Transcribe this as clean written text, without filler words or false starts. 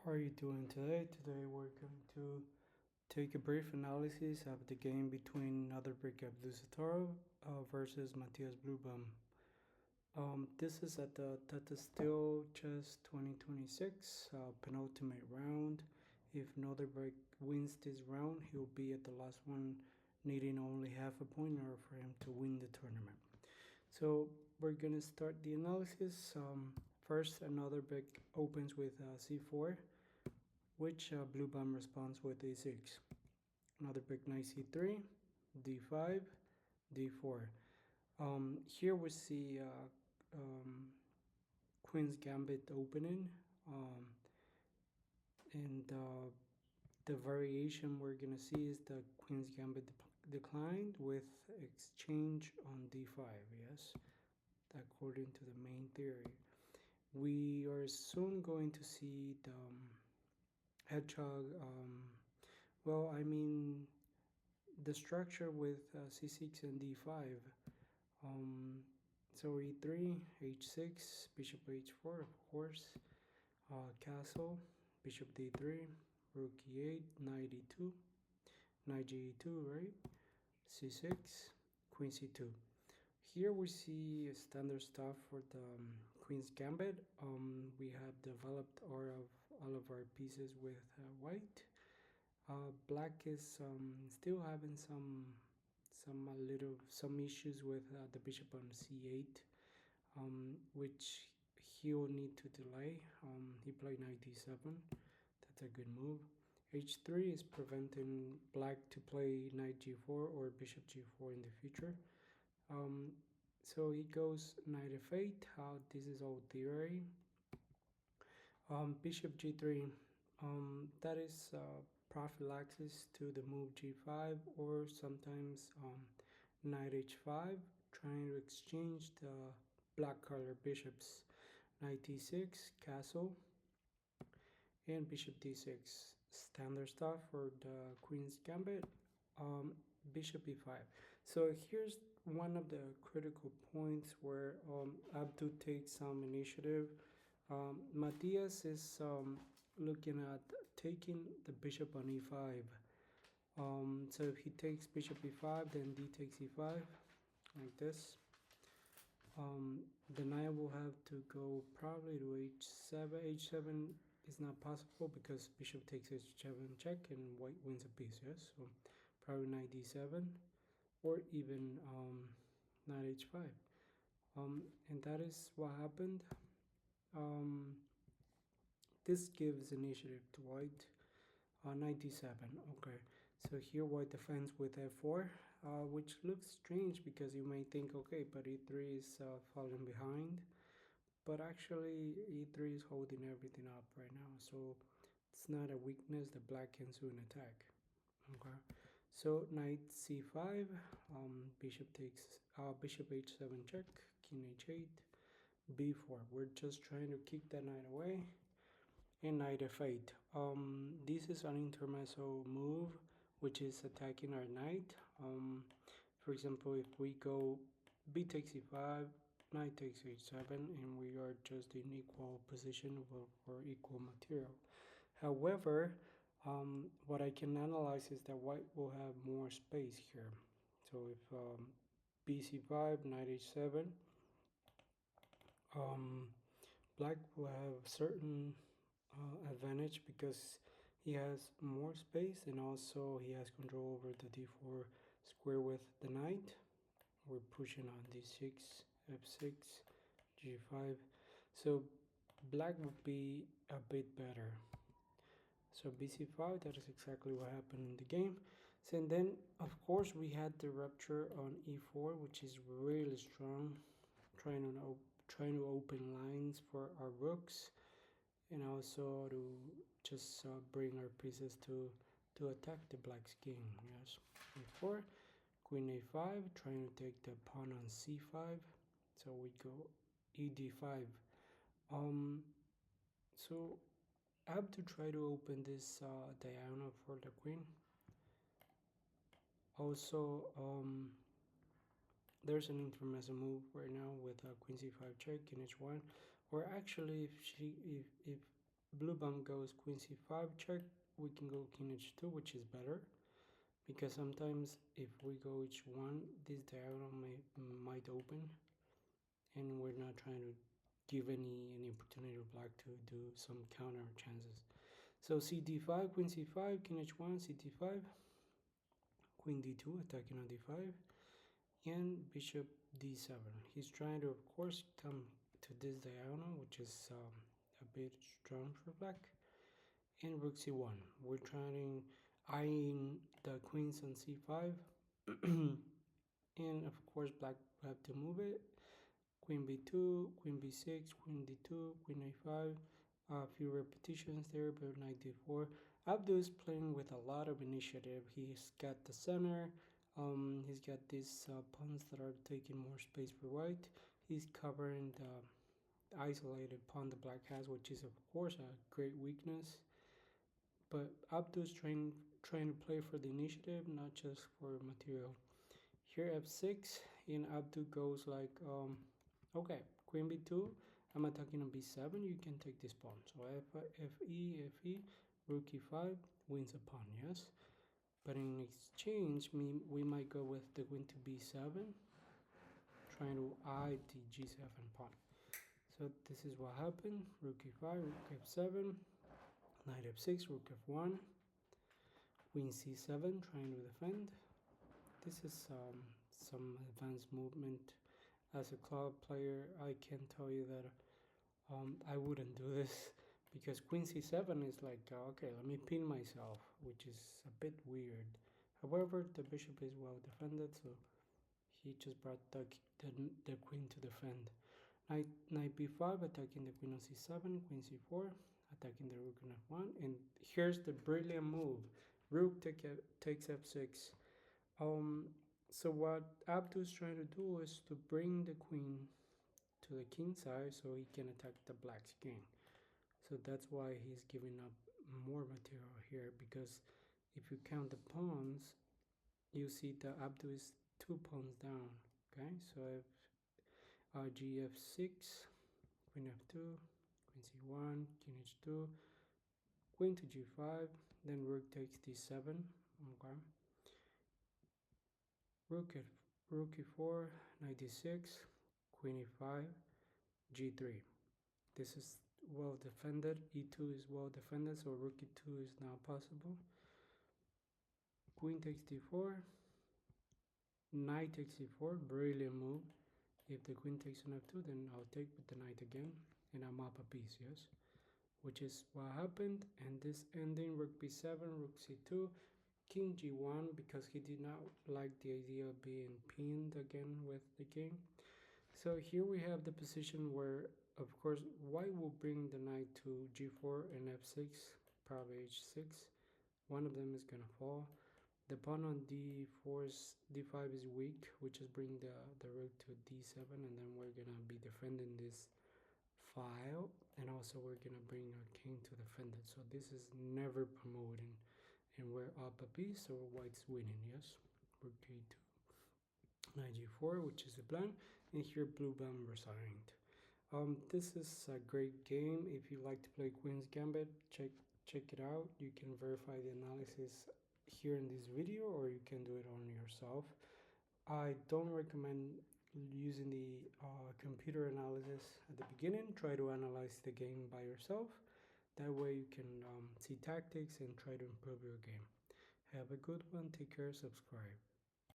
How are you doing today? Today we're going to take a brief analysis of the game between Nodirbek Abdusattorov versus Matthias Blübaum. This is at the Tata Steel Chess 2026 penultimate round. If Nodirbek wins this round, he'll be at the last one, needing only half a point in order for him to win the tournament. So we're gonna start the analysis. First, Nodirbek opens with c4, which Blübaum responds with a6. Nodirbek knight c3, d5, d4. Here we see Queen's Gambit opening, and the variation we're gonna see is the Queen's Gambit declined with exchange on d5. Yes, according to the main theory. We are soon going to see the hedgehog, the structure with c6 and d5. So e3, h6, bishop h4, of course, castle, bishop d3, rook e8, knight e2, knight g2, right, c6, queen c2. Here we see standard stuff for the Queen's Gambit. We have developed all of our pieces with white. Black is still having some issues with the bishop on c8, which he'll need to delay. He played knight d7. That's a good move. h3 is preventing black to play knight g4 or bishop g4 in the future. So he goes knight f8. This is all theory. Bishop g3. That is prophylaxis to the move g5, or sometimes knight h5, trying to exchange the black color bishops. Knight d6, castle, and bishop d6. Standard stuff for the Queen's Gambit. Bishop e5. So here's one of the critical points where Abdu takes some initiative. Matthias is looking at taking the bishop on e5. So if he takes bishop e5, then d takes e5, like this. The knight will have to go probably to h7. h7 is not possible because bishop takes h7 check and white wins a piece, yes? So probably knight d7 or even knight h5. And that is what happened. This gives initiative to white. Knight d7. Okay, so here white defends with f4, which looks strange because you may think, okay, but e3 is falling behind, but actually e3 is holding everything up right now, so it's not a weakness that black can soon attack. Okay, so knight c5, bishop takes bishop h7 check, king h8, b4. We're just trying to kick that knight away. And knight f8. This is an intermezzo move, which is attacking our knight. For example, if we go b takes e5, knight takes h7, and we are just in equal position for equal material. However, what I can analyze is that white will have more space here. So if b c5, knight h7, black will have certain advantage because he has more space, and also he has control over the d4 square with the knight. We're pushing on d6, f6, g5, so black would be a bit better. So bc5, that is exactly what happened in the game. So, and then of course we had the rupture on e4, which is really strong, trying to open lines for our rooks, and also to just bring our pieces to attack the black's king. Yes, e4, queen a5, trying to take the pawn on c5. So we go ed5. So I have to try to open this diagonal for the queen. Also, there's an intermezzo move right now with queen c5 check in h1. Or actually, if Blübaum goes queen c5 check, we can go king h2, which is better, because sometimes if we go h1, this diagonal might open, and we're not trying to give any opportunity to black to do some counter chances. So cd5, queen c5, king h1, ct5, queen d2, attacking on d5, and bishop d7. He's trying to, of course, come to this diagonal, which is a bit strong for black. And rook c1. We're trying eyeing the queens on c5. And of course, black will have to move it. Queen b2, queen b6, queen d2, queen a5. A few repetitions there, but knight d4. Abdu is playing with a lot of initiative. He's got the center. He's got these pawns that are taking more space for white. He's covering the isolated pawn the black has, which is of course a great weakness. But Abdu is trying to play for the initiative, not just for material. Here f6, and Abdu goes like, okay, queen b2, I'm attacking on b7, you can take this pawn. So fe, rook e5, wins a pawn, yes? But in exchange, we might go with the queen to b7, trying to eye the g7 pawn. So this is what happened, rook e5, rook f7, knight f6, rook f1, queen c7, trying to defend. This is some advanced movement. As a club player, I can tell you that I wouldn't do this, because queen c7 is like, okay, let me pin myself, which is a bit weird. However, the bishop is well defended, so he just brought the queen to defend. Knight b5, attacking the queen on c7, queen c4, attacking the rook on f1, and here's the brilliant move. Rook takes f6. So what Abdu is trying to do is to bring the queen to the king side so he can attack the black's king. So that's why he's giving up more material here, because if you count the pawns, you see that Abdu is 2 pawns down. Okay, so if gf6, queen f2, queen c1, king h2, queen to g5, then rook takes d7. Okay, rook e4, knight d6, queen e5, g3. This is well defended. e2 is well defended, so rook e2 is now possible. Queen takes d4, knight takes e4, brilliant move. If the queen takes on f2, then I'll take with the knight again, and I'm up a piece, yes? Which is what happened, and this ending, rook b7, rook c2, king g1, because he did not like the idea of being pinned again with the king. So here we have the position where, of course, white will bring the knight to g4 and f6, probably h6. One of them is going to fall. The pawn on d5 is weak, which is bring the rook to d7, and then we're going to be defending this file, and also we're going to bring our king to defend it. So this is never promoting, and we're up a piece, so white's winning, yes? Rook a2, knight g4, which is the plan, and here Blübaum resigned. This is a great game. If you like to play Queen's Gambit, check it out. You can verify the analysis here in this video, or you can do it on yourself. I don't recommend using the computer analysis at the beginning. Try to analyze the game by yourself. That way you can see tactics and try to improve your game. Have a good one. Take care. Subscribe.